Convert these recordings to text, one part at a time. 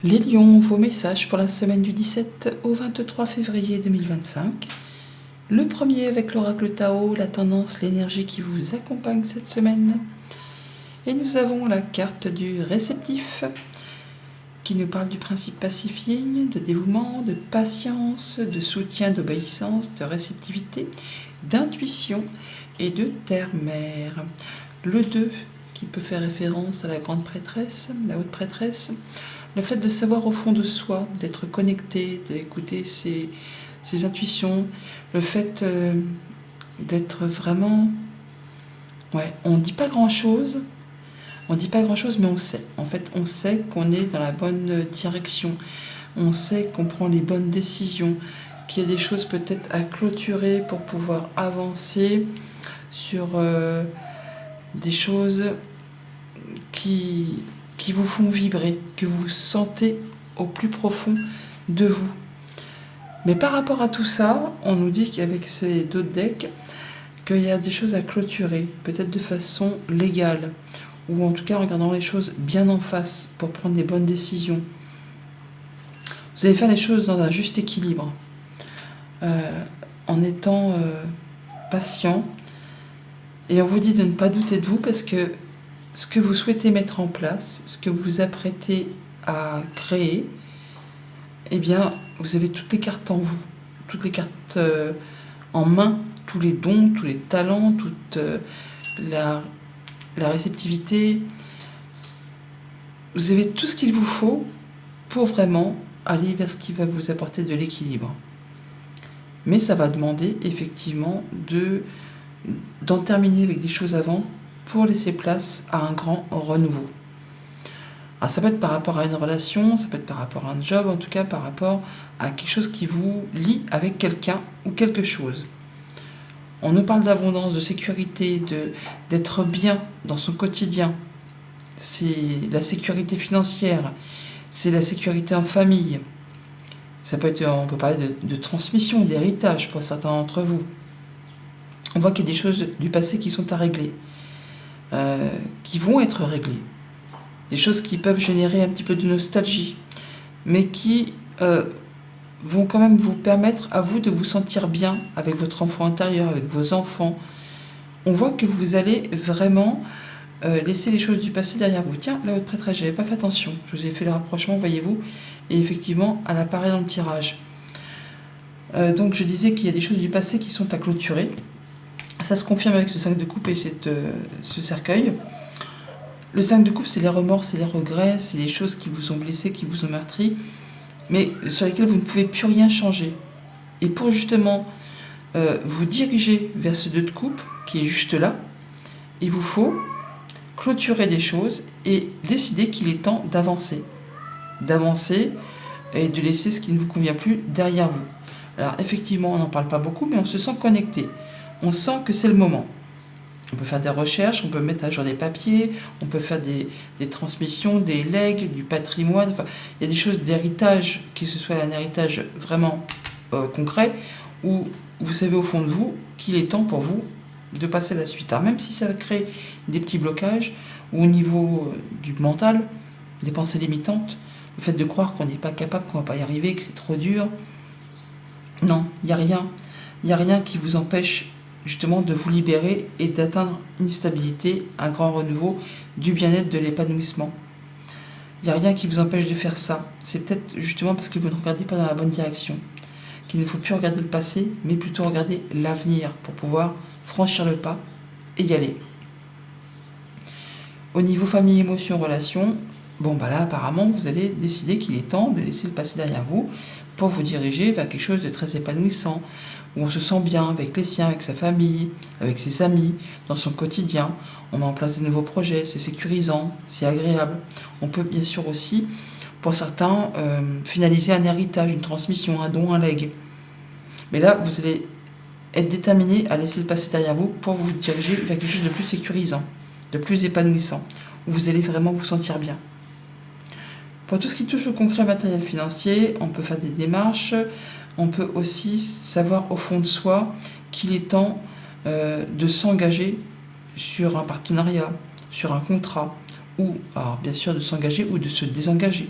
Les lions, vos messages pour la semaine du 17 au 23 février 2025. Le premier avec l'oracle Tao, la tendance, l'énergie qui vous accompagne cette semaine. Et nous avons la carte du réceptif qui nous parle du principe pacifié, de dévouement, de patience, de soutien, d'obéissance, de réceptivité, d'intuition et de terre-mère. Le 2 qui peut faire référence à la grande prêtresse, la haute prêtresse. Le fait de savoir au fond de soi, d'être connecté, d'écouter ses intuitions, le fait d'être vraiment... Ouais, on ne dit pas grand-chose, mais on sait. En fait, on sait qu'on est dans la bonne direction, on sait qu'on prend les bonnes décisions, qu'il y a des choses peut-être à clôturer pour pouvoir avancer sur des choses qui vous font vibrer, que vous sentez au plus profond de vous. Mais par rapport à tout ça, on nous dit qu'avec ces d'autres decks, qu'il y a des choses à clôturer, peut-être de façon légale, ou en tout cas en regardant les choses bien en face pour prendre des bonnes décisions. Vous allez faire les choses dans un juste équilibre, en étant patient, et on vous dit de ne pas douter de vous parce que ce que vous souhaitez mettre en place, ce que vous vous apprêtez à créer, eh bien, vous avez toutes les cartes en vous, toutes les cartes en main, tous les dons, tous les talents, toute la réceptivité. Vous avez tout ce qu'il vous faut pour vraiment aller vers ce qui va vous apporter de l'équilibre. Mais ça va demander effectivement d'en terminer avec des choses avant pour laisser place à un grand renouveau. Alors ça peut être par rapport à une relation, ça peut être par rapport à un job, en tout cas par rapport à quelque chose qui vous lie avec quelqu'un ou quelque chose. On nous parle d'abondance, de sécurité, d'être bien dans son quotidien. C'est la sécurité financière, c'est la sécurité en famille. Ça peut être, on peut parler de transmission, d'héritage pour certains d'entre vous. On voit qu'il y a des choses du passé qui sont à régler. Qui vont être réglées. Des choses qui peuvent générer un petit peu de nostalgie, mais qui vont quand même vous permettre à vous de vous sentir bien avec votre enfant intérieur, avec vos enfants. On voit que vous allez vraiment laisser les choses du passé derrière vous. Tiens, la haute prêtresse, j'avais pas fait attention. Je vous ai fait le rapprochement, voyez-vous, et effectivement, elle apparaît dans le tirage. Donc je disais qu'il y a des choses du passé qui sont à clôturer. Ça se confirme avec ce 5 de coupe et ce cercueil. Le 5 de coupe, c'est les remords, c'est les regrets, c'est les choses qui vous ont blessé, qui vous ont meurtri, mais sur lesquelles vous ne pouvez plus rien changer. Et pour justement vous diriger vers ce 2 de coupe, qui est juste là, il vous faut clôturer des choses et décider qu'il est temps d'avancer. D'avancer et de laisser ce qui ne vous convient plus derrière vous. Alors effectivement, on n'en parle pas beaucoup, mais on se sent connecté. On sent que c'est le moment. On peut faire des recherches, on peut mettre à jour des papiers, on peut faire des transmissions, des legs, du patrimoine. Enfin, il y a des choses d'héritage, que ce soit un héritage vraiment concret, où vous savez au fond de vous qu'il est temps pour vous de passer à la suite. Alors même si ça crée des petits blocages, ou au niveau du mental, des pensées limitantes, le fait de croire qu'on n'est pas capable, qu'on ne va pas y arriver, que c'est trop dur, non, il n'y a rien. Il n'y a rien qui vous empêche justement de vous libérer et d'atteindre une stabilité, un grand renouveau, du bien-être, de l'épanouissement. Il n'y a rien qui vous empêche de faire ça. C'est peut-être justement parce que vous ne regardez pas dans la bonne direction, qu'il ne faut plus regarder le passé, mais plutôt regarder l'avenir pour pouvoir franchir le pas et y aller. Au niveau famille, émotion, relation, là apparemment vous allez décider qu'il est temps de laisser le passé derrière vous pour vous diriger vers quelque chose de très épanouissant, où on se sent bien avec les siens, avec sa famille, avec ses amis, dans son quotidien. On met en place de nouveaux projets, c'est sécurisant, c'est agréable. On peut bien sûr aussi, pour certains, finaliser un héritage, une transmission, un don, un legs. Mais là, vous allez être déterminé à laisser le passé derrière vous pour vous diriger vers quelque chose de plus sécurisant, de plus épanouissant, où vous allez vraiment vous sentir bien. Pour tout ce qui touche au concret matériel financier, on peut faire des démarches, on peut aussi savoir au fond de soi qu'il est temps de s'engager sur un partenariat, sur un contrat, ou alors bien sûr de s'engager ou de se désengager.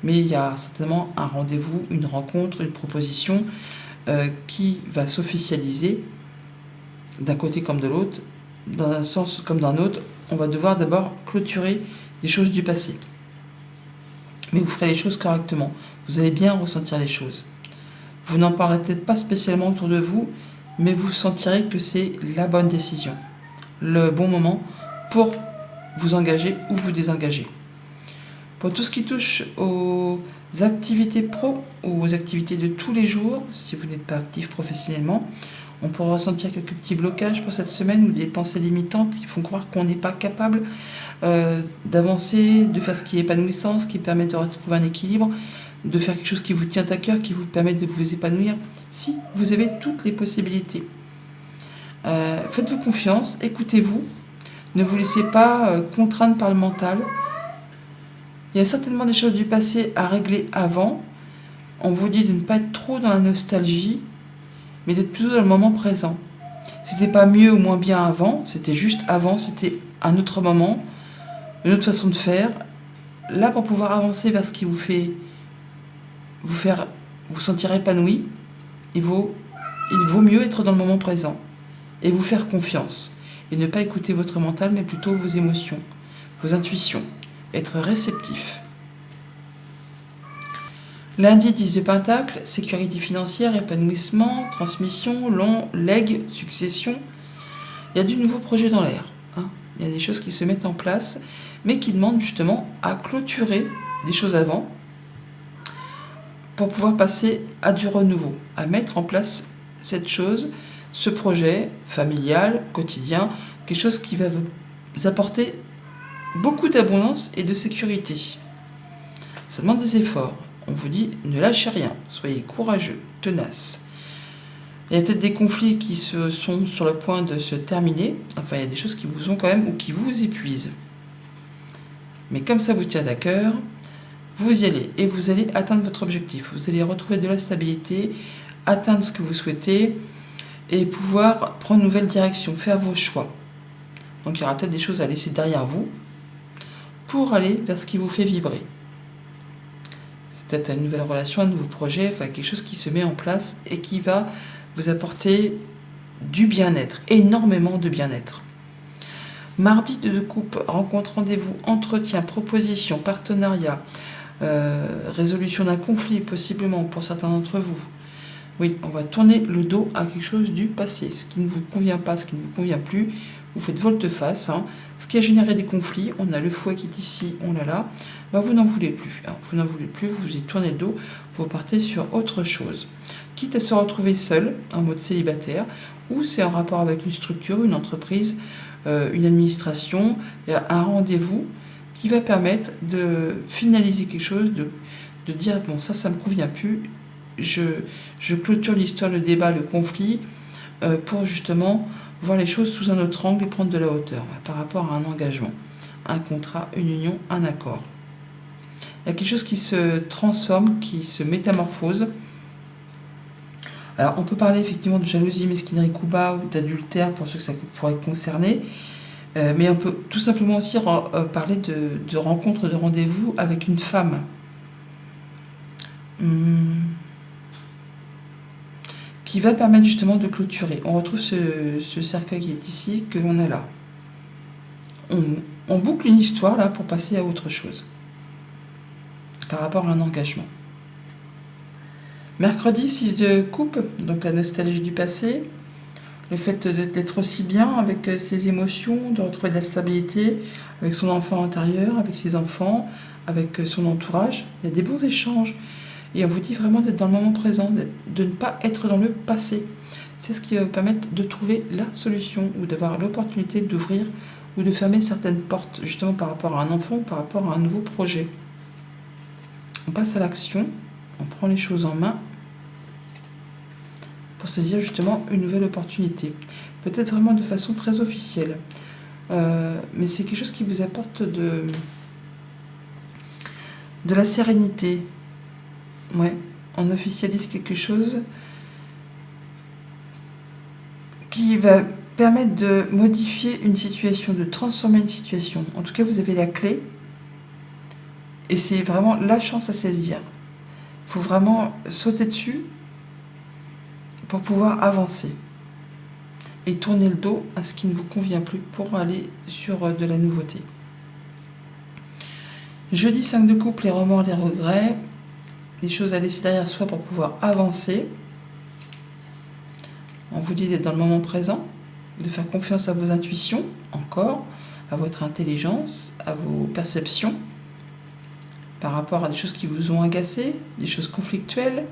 mais il y a certainement un rendez-vous, une rencontre, une proposition qui va s'officialiser d'un côté comme de l'autre, dans un sens comme dans l'autre. On va devoir d'abord clôturer des choses du passé. Mais vous ferez les choses correctement. Vous allez bien ressentir les choses. Vous n'en parlerez peut-être pas spécialement autour de vous, mais vous sentirez que c'est la bonne décision, le bon moment pour vous engager ou vous désengager. Pour tout ce qui touche aux activités pro ou aux activités de tous les jours, si vous n'êtes pas actif professionnellement, on pourra ressentir quelques petits blocages pour cette semaine ou des pensées limitantes qui font croire qu'on n'est pas capable d'avancer, de faire ce qui est épanouissant, ce qui permet de retrouver un équilibre, de faire quelque chose qui vous tient à cœur, qui vous permet de vous épanouir. Si vous avez toutes les possibilités, faites-vous confiance, écoutez-vous, ne vous laissez pas contraindre par le mental. Il y a certainement des choses du passé à régler avant. On vous dit de ne pas être trop dans la nostalgie, mais d'être plutôt dans le moment présent. C'était pas mieux ou moins bien avant, c'était juste avant, c'était un autre moment, une autre façon de faire. Là, pour pouvoir avancer vers ce qui vous fait vous sentir épanoui, il vaut mieux être dans le moment présent et vous faire confiance. Et ne pas écouter votre mental, mais plutôt vos émotions, vos intuitions. Être réceptif. Lundi, 10 de Pentacle, sécurité financière, épanouissement, transmission, legs, succession. Il y a du nouveau projet dans l'air. Il y a des choses qui se mettent en place, mais qui demandent justement à clôturer des choses avant pour pouvoir passer à du renouveau, à mettre en place cette chose, ce projet familial, quotidien, quelque chose qui va vous apporter beaucoup d'abondance et de sécurité. Ça demande des efforts. On vous dit, ne lâchez rien, soyez courageux, tenaces. Il y a peut-être des conflits qui sont sur le point de se terminer. Enfin, il y a des choses qui vous ont quand même ou qui vous épuisent. Mais comme ça vous tient à cœur, vous y allez et vous allez atteindre votre objectif. Vous allez retrouver de la stabilité, atteindre ce que vous souhaitez et pouvoir prendre une nouvelle direction, faire vos choix. Donc il y aura peut-être des choses à laisser derrière vous pour aller vers ce qui vous fait vibrer. C'est peut-être une nouvelle relation, un nouveau projet, enfin quelque chose qui se met en place et qui va vous apporter du bien-être, énormément de bien-être. Mardi, 2 de coupe, rencontre, rendez-vous, entretien, proposition, partenariat, résolution d'un conflit possiblement pour certains d'entre vous. Oui, on va tourner le dos à quelque chose du passé, ce qui ne vous convient pas, ce qui ne vous convient plus. Vous faites volte-face. Ce qui a généré des conflits, on a le fouet qui est ici, on l'a là, vous n'en voulez plus. Vous n'en voulez plus, vous y tournez le dos, vous partez sur autre chose. Quitte à se retrouver seul, en mode célibataire, ou c'est en rapport avec une structure, une entreprise, une administration, un rendez-vous qui va permettre de finaliser quelque chose, de dire bon ça me convient plus, je clôture l'histoire, le débat, le conflit, pour justement voir les choses sous un autre angle et prendre de la hauteur par rapport à un engagement, un contrat, une union, un accord. Il y a quelque chose qui se transforme, qui se métamorphose. Alors on peut parler effectivement de jalousie, mesquinerie, coup bas ou d'adultère pour ceux que ça pourrait concerner, mais on peut tout simplement aussi parler de rencontre, de rendez-vous avec une femme. Qui va permettre justement de clôturer. On retrouve ce cercueil qui est ici, que l'on a là. On boucle une histoire là pour passer à autre chose, par rapport à un engagement. Mercredi, 6 de coupe, donc la nostalgie du passé, le fait d'être aussi bien avec ses émotions, de retrouver de la stabilité avec son enfant intérieur, avec ses enfants, avec son entourage. Il y a des bons échanges. Et on vous dit vraiment d'être dans le moment présent, de ne pas être dans le passé. C'est ce qui va permettre de trouver la solution ou d'avoir l'opportunité d'ouvrir ou de fermer certaines portes, justement par rapport à un enfant ou par rapport à un nouveau projet. On passe à l'action, on prend les choses en main pour saisir justement une nouvelle opportunité. Peut-être vraiment de façon très officielle. Mais c'est quelque chose qui vous apporte de la sérénité. Ouais, on officialise quelque chose qui va permettre de modifier une situation, de transformer une situation. En tout cas, vous avez la clé Et c'est vraiment la chance à saisir. Il faut vraiment sauter dessus pour pouvoir avancer. Et tourner le dos à ce qui ne vous convient plus pour aller sur de la nouveauté. Jeudi 5 de coupe, les remords, les regrets, les choses à laisser derrière soi pour pouvoir avancer. On vous dit d'être dans le moment présent, de faire confiance à vos intuitions, encore, à votre intelligence, à vos perceptions, par rapport à des choses qui vous ont agacé, des choses conflictuelles,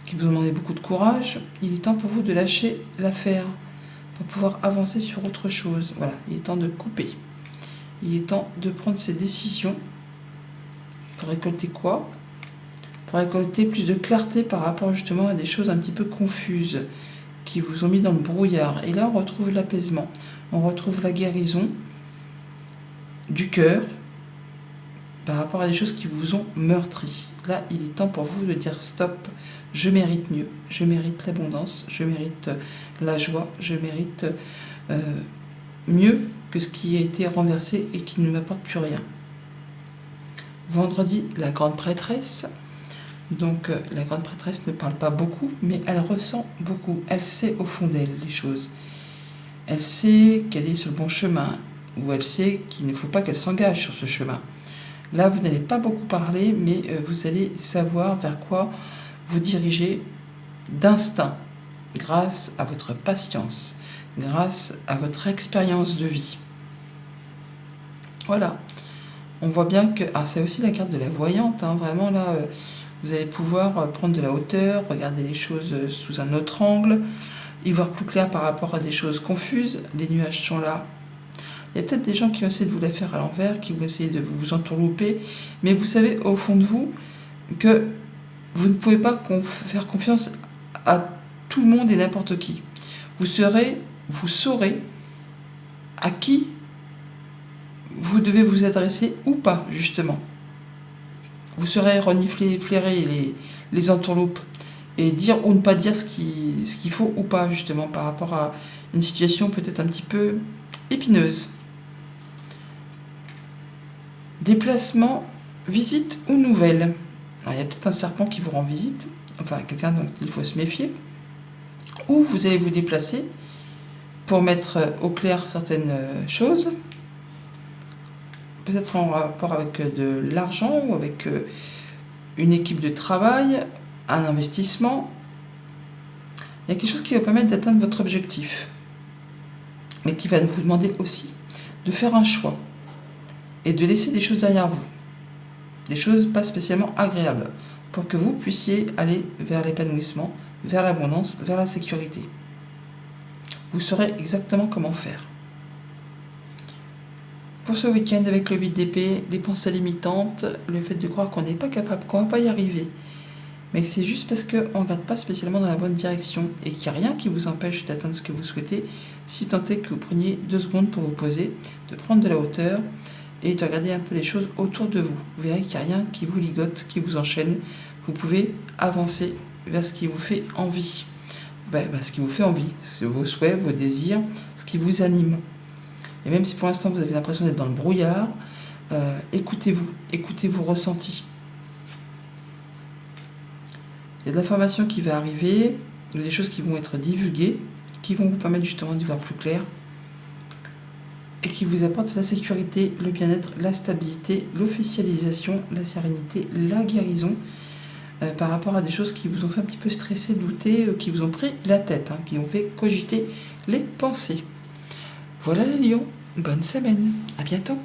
qui vous ont demandé beaucoup de courage. Il est temps pour vous de lâcher l'affaire, pour pouvoir avancer sur autre chose. Voilà, il est temps de couper. Il est temps de prendre ses décisions. Pour récolter quoi? Pour récolter plus de clarté par rapport justement à des choses un petit peu confuses qui vous ont mis dans le brouillard. Et là, on retrouve l'apaisement, on retrouve la guérison du cœur par rapport à des choses qui vous ont meurtri. Là, il est temps pour vous de dire stop, je mérite mieux, je mérite l'abondance, je mérite la joie, je mérite mieux que ce qui a été renversé et qui ne m'apporte plus rien. Vendredi, la grande prêtresse. Donc la grande prêtresse ne parle pas beaucoup, mais elle ressent beaucoup. Elle sait au fond d'elle les choses. Elle sait qu'elle est sur le bon chemin, ou elle sait qu'il ne faut pas qu'elle s'engage sur ce chemin. Là, vous n'allez pas beaucoup parler, mais vous allez savoir vers quoi vous diriger d'instinct, grâce à votre patience, grâce à votre expérience de vie. Voilà. On voit bien que... Ah, c'est aussi la carte de la voyante, hein, vraiment là... Vous allez pouvoir prendre de la hauteur, regarder les choses sous un autre angle, y voir plus clair par rapport à des choses confuses. Les nuages sont là. Il y a peut-être des gens qui vont essayer de vous la faire à l'envers, qui vont essayer de vous entourlouper, mais vous savez au fond de vous que vous ne pouvez pas faire confiance à tout le monde et n'importe qui. Vous saurez à qui vous devez vous adresser ou pas, justement. Vous saurez renifler, flairer les entourloupes et dire ou ne pas dire ce qu'il faut ou pas, justement, par rapport à une situation peut-être un petit peu épineuse. Déplacement, visite ou nouvelle. Alors, il y a peut-être un serpent qui vous rend visite, enfin quelqu'un dont il faut se méfier, ou vous allez vous déplacer pour mettre au clair certaines choses, peut-être en rapport avec de l'argent ou avec une équipe de travail, un investissement. Il y a quelque chose qui va permettre d'atteindre votre objectif, mais qui va vous demander aussi de faire un choix et de laisser des choses derrière vous, des choses pas spécialement agréables, pour que vous puissiez aller vers l'épanouissement, vers l'abondance, vers la sécurité. Vous saurez exactement comment faire. Pour ce week-end, avec le 8 d'épée, les pensées limitantes, le fait de croire qu'on n'est pas capable, qu'on ne va pas y arriver, mais que c'est juste parce qu'on ne regarde pas spécialement dans la bonne direction et qu'il n'y a rien qui vous empêche d'atteindre ce que vous souhaitez, si tant est que vous preniez 2 secondes pour vous poser, de prendre de la hauteur et de regarder un peu les choses autour de vous. Vous verrez qu'il n'y a rien qui vous ligote, qui vous enchaîne. Vous pouvez avancer vers ce qui vous fait envie. Ce qui vous fait envie, c'est vos souhaits, vos désirs, ce qui vous anime. Et même si pour l'instant vous avez l'impression d'être dans le brouillard, écoutez-vous, écoutez vos ressentis. Il y a de l'information qui va arriver, il y a des choses qui vont être divulguées, qui vont vous permettre justement d'y voir plus clair, et qui vous apportent la sécurité, le bien-être, la stabilité, l'officialisation, la sérénité, la guérison, par rapport à des choses qui vous ont fait un petit peu stresser, douter, qui vous ont pris la tête, qui ont fait cogiter les pensées. Voilà les lions, bonne semaine, à bientôt.